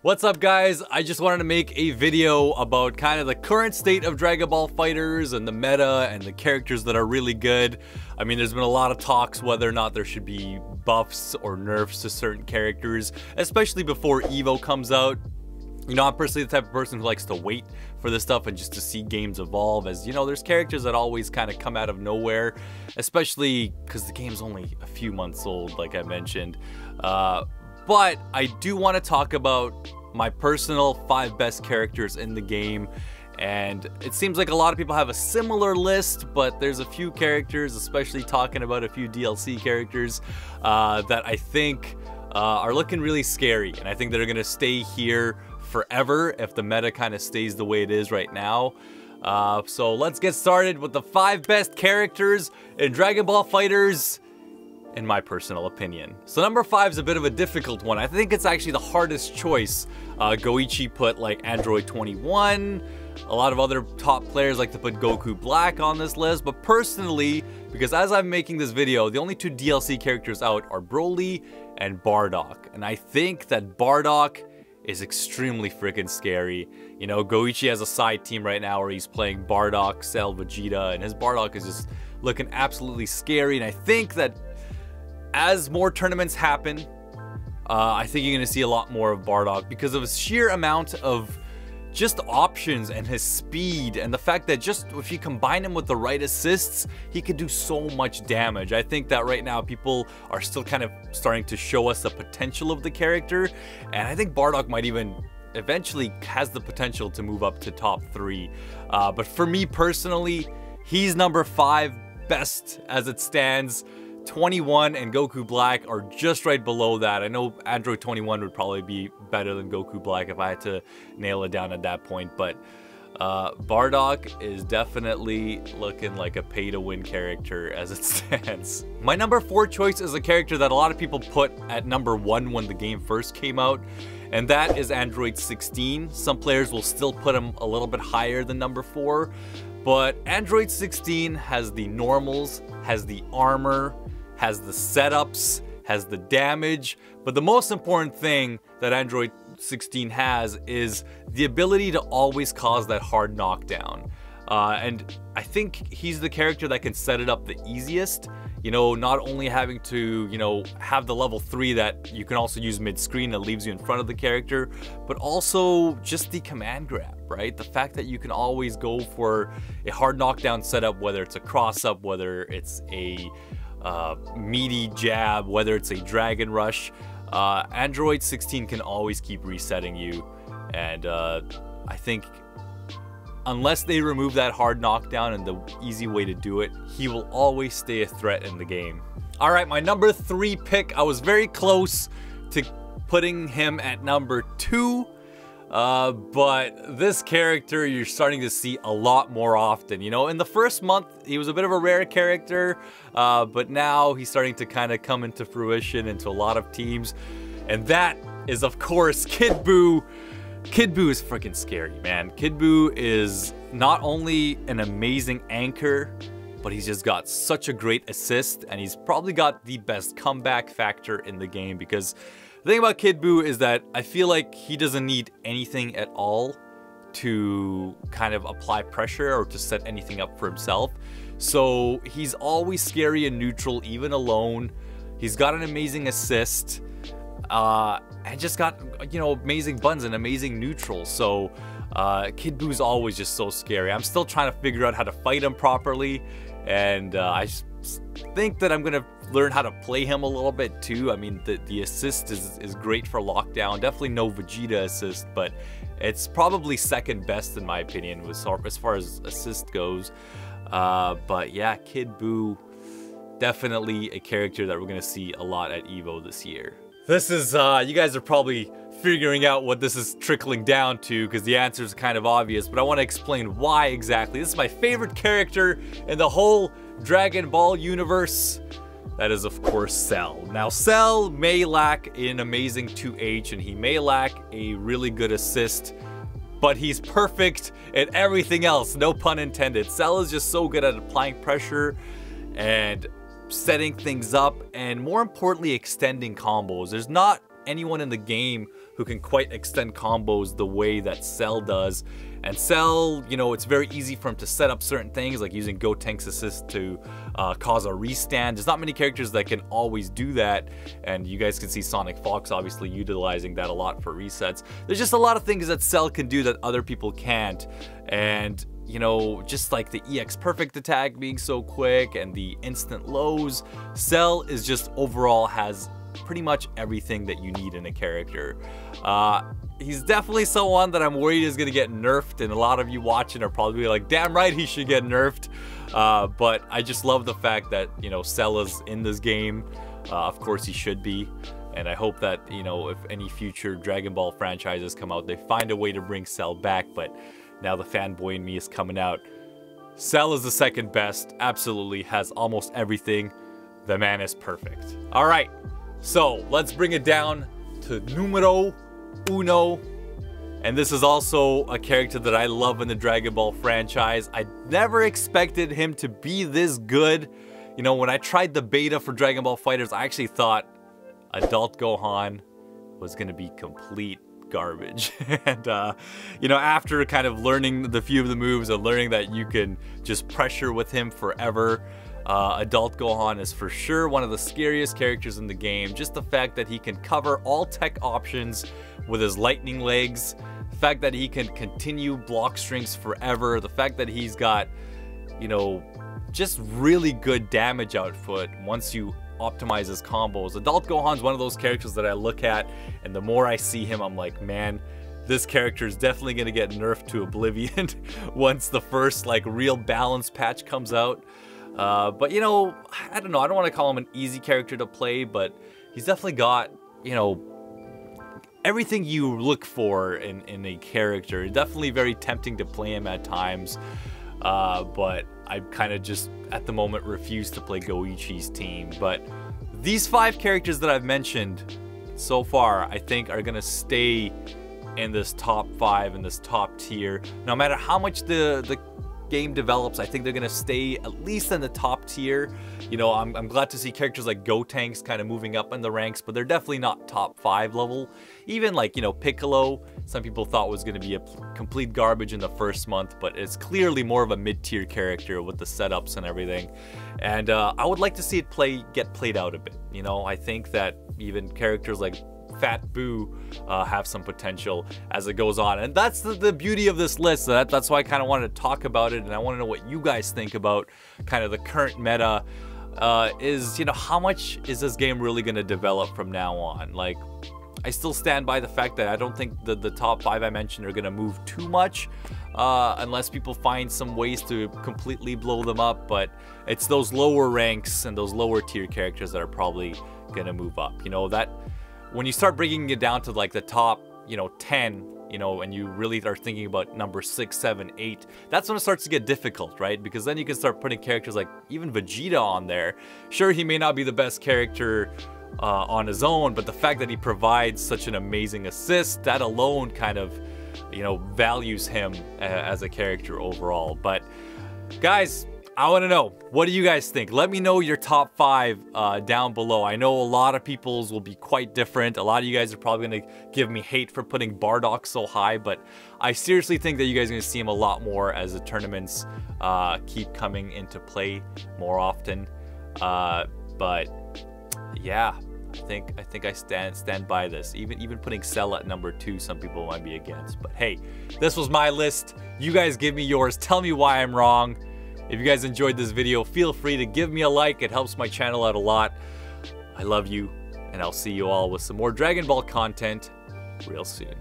What's up, guys? I just wanted to make a video about kind of the current state of Dragon Ball FighterZ and the meta and the characters that are really good. I mean, there's been a lot of talks whether or not there should be buffs or nerfs to certain characters, especially before EVO comes out. You know, I'm personally the type of person who likes to wait for this stuff and just to see games evolve, as you know, there's characters that always kind of come out of nowhere, especially because the game's only a few months old, like I mentioned. But I do want to talk about my personal 5 best characters in the game, and it seems like a lot of people have a similar list, but there's a few characters, especially talking about a few DLC characters, that I think are looking really scary, and I think they're going to stay here forever if the meta kind of stays the way it is right now. So let's get started with the 5 best characters in Dragon Ball FighterZ, in my personal opinion. So number 5 is a bit of a difficult one. I think it's actually the hardest choice. Goichi put like Android 21. A lot of other top players like to put Goku Black on this list, but personally, because as I'm making this video, the only 2 DLC characters out are Broly and Bardock, and I think that Bardock is extremely freaking scary. You know, Goichi has a side team right now where he's playing Bardock, Cell, Vegeta, and his Bardock is just looking absolutely scary, and I think that as more tournaments happen, I think you're going to see a lot more of Bardock because of his sheer amount of just options and his speed, and the fact that just if you combine him with the right assists, he could do so much damage. I think that right now people are still kind of starting to show us the potential of the character, and I think Bardock might even eventually has the potential to move up to top 3. But for me personally, he's number 5 best as it stands. 21 and Goku Black are just right below that. I know Android 21 would probably be better than Goku Black if I had to nail it down at that point, but Bardock is definitely looking like a pay-to-win character as it stands. My number 4 choice is a character that a lot of people put at number 1 when the game first came out, and that is Android 16. Some players will still put him a little bit higher than number 4, but Android 16 has the normals, has the armor, has the setups, has the damage, but the most important thing that Android 16 has is the ability to always cause that hard knockdown. And I think he's the character that can set it up the easiest. You know, not only having to, you know, have the level 3 that you can also use mid-screen that leaves you in front of the character, but also just the command grab, right? The fact that you can always go for a hard knockdown setup, whether it's a cross-up, whether it's a meaty jab, whether it's a dragon rush, Android 16 can always keep resetting you, and I think unless they remove that hard knockdown and the easy way to do it, he will always stay a threat in the game. Alright, my number 3 pick, I was very close to putting him at number 2, but this character you're starting to see a lot more often. You know, in the first month he was a bit of a rare character, but now he's starting to kind of come into fruition into a lot of teams, and that is of course Kid Buu. Kid Buu is freaking scary, man. Kid Buu is not only an amazing anchor, but he's just got such a great assist, and he's probably got the best comeback factor in the game, because the thing about Kid Buu is that I feel like he doesn't need anything at all to kind of apply pressure or to set anything up for himself. So he's always scary and neutral, even alone. He's got an amazing assist, and just got, you know, amazing buns and amazing neutrals. So Kid Buu's always just so scary. I'm still trying to figure out how to fight him properly, and I think that I'm gonna learn how to play him a little bit too. I mean, the assist is great for lockdown. Definitely no Vegeta assist, but it's probably second best in my opinion as far as assist goes. But yeah, Kid Buu, definitely a character that we're gonna see a lot at EVO this year. This is, you guys are probably figuring out what this is trickling down to, because the answer is kind of obvious, but I want to explain why exactly. This is my favorite character in the whole Dragon Ball universe. That is, of course, Cell. Now, Cell may lack an amazing 2H, and he may lack a really good assist, but he's perfect at everything else, no pun intended. Cell is just so good at applying pressure and setting things up, and more importantly, extending combos. There's not anyone in the game who can quite extend combos the way that Cell does. And Cell, you know, it's very easy for him to set up certain things, like using Gotenks assist to cause a restand. There's not many characters that can always do that, and you guys can see Sonic Fox obviously utilizing that a lot for resets. There's just a lot of things that Cell can do that other people can't, and you know, just like the EX perfect attack being so quick and the instant lows, Cell is just overall has pretty much everything that you need in a character. He's definitely someone that I'm worried is going to get nerfed, and a lot of you watching are probably like, damn right he should get nerfed. But I just love the fact that, you know, Cell is in this game. Of course he should be. And I hope that, you know, if any future Dragon Ball franchises come out, they find a way to bring Cell back. But now the fanboy in me is coming out. Cell is the second best. Absolutely has almost everything. The man is perfect. All right. So let's bring it down to numero uno. And this is also a character that I love in the Dragon Ball franchise. I never expected him to be this good. You know, when I tried the beta for Dragon Ball FighterZ, I actually thought adult Gohan was going to be complete garbage. And, you know, after kind of learning the few of the moves and learning that you can just pressure with him forever, adult Gohan is for sure one of the scariest characters in the game. Just the fact that he can cover all tech options with his lightning legs, the fact that he can continue block strings forever, the fact that he's got, you know, just really good damage output once you optimize his combos. Adult Gohan's one of those characters that I look at, and the more I see him, I'm like, man, this character is definitely going to get nerfed to oblivion once the first like real balance patch comes out. But you know, I don't know, I don't want to call him an easy character to play, but he's definitely got, you know, everything you look for in a character. Definitely very tempting to play him at times, but I kind of just at the moment refuse to play Goichi's team. But these 5 characters that I've mentioned so far, I think are gonna stay in this top 5, in this top tier. No matter how much the game develops, I think they're gonna stay at least in the top tier. You know, I'm glad to see characters like Gotenks kind of moving up in the ranks, but they're definitely not top 5 level. Even like, you know, Piccolo, some people thought was gonna be a complete garbage in the first month, but it's clearly more of a mid-tier character with the setups and everything. And I would like to see it get played out a bit. You know, I think that even characters like Fat Boo have some potential as it goes on, and that's the beauty of this list. That's why I kind of wanted to talk about it, and I want to know what you guys think about kind of the current meta. Is, you know, how much is this game really going to develop from now on? Like, I still stand by the fact that I don't think the top 5 I mentioned are going to move too much, unless people find some ways to completely blow them up. But it's those lower ranks and those lower tier characters that are probably going to move up. You know, that when you start bringing it down to like the top, you know, 10, you know, and you really are thinking about number 6, 7, 8, that's when it starts to get difficult, right? Because then you can start putting characters like even Vegeta on there. Sure, he may not be the best character on his own, but the fact that he provides such an amazing assist, that alone kind of, you know, values him as a character overall. But guys, I want to know, what do you guys think? Let me know your top 5 down below. I know a lot of people's will be quite different. A lot of you guys are probably going to give me hate for putting Bardock so high, but I seriously think that you guys are going to see him a lot more as the tournaments keep coming into play more often. But yeah, I think I stand by this. Even putting Cell at number 2, some people might be against. But hey, this was my list. You guys give me yours. Tell me why I'm wrong. If you guys enjoyed this video, feel free to give me a like. It helps my channel out a lot. I love you, and I'll see you all with some more Dragon Ball content real soon.